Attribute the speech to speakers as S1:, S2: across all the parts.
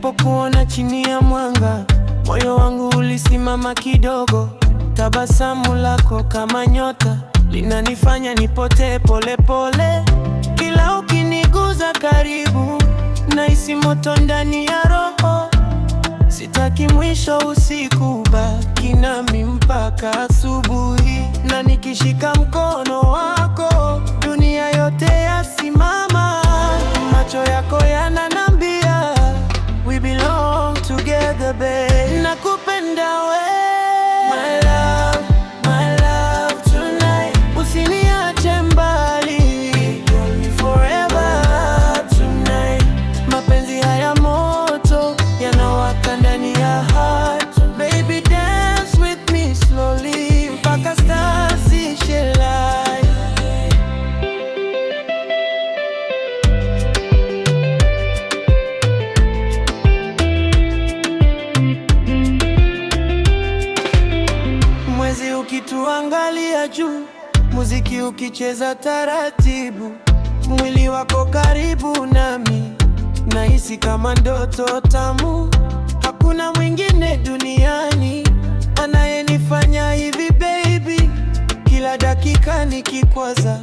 S1: Nilipokuona chini ya mwanga, moyo wangu ulisimama kidogo. Tabasamu lako kama nyota, linanifanya nipotee pole pole. Kila ukiniguza karibu, nahisi moto ndani ya roho. Sitaki mwisho usiku, baki nami mpaka asubuhi. Na nikishika mkono wako, dunia yote yasimama. Macho yako yananambia we belong together, babe. Nakupenda we, my love, my love tonight. Usiniache mbali, forever tonight. Mapenzi haya moto yanawaka ndani ya heart. Baby, dance with me slowly mpaka stars zishe light. Mwezi ukituangalia juu, muziki ukicheza taratibu, mwili wako karibu nami, nahisi kama ndoto tamu. Hakuna mwingine duniani anayenifanya hivi baby. Kila dakika nikikwaza,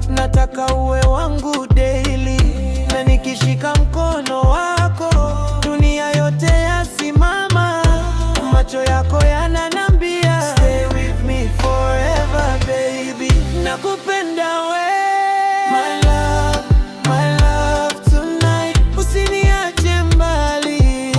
S1: nataka uwe wangu daily. Na nikishika mkono wako, dunia yote yasimama. Macho yako yananambia stay with me forever, baby. Nakupenda we, my love, my love tonight. Usiniache mbali,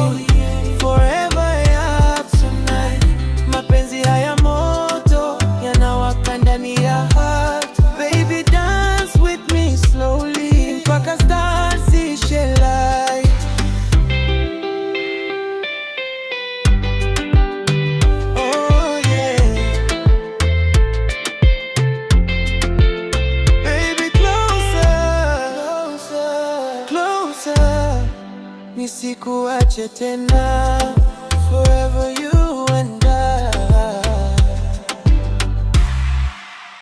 S1: forever yeah tonight. Mapenzi haya moto yanawaka ndani ya heart. Baby, dance with me slowly mpaka stars zishe light. Oh yeah, baby, closer, closer, closer. Nisikuache tena, forever you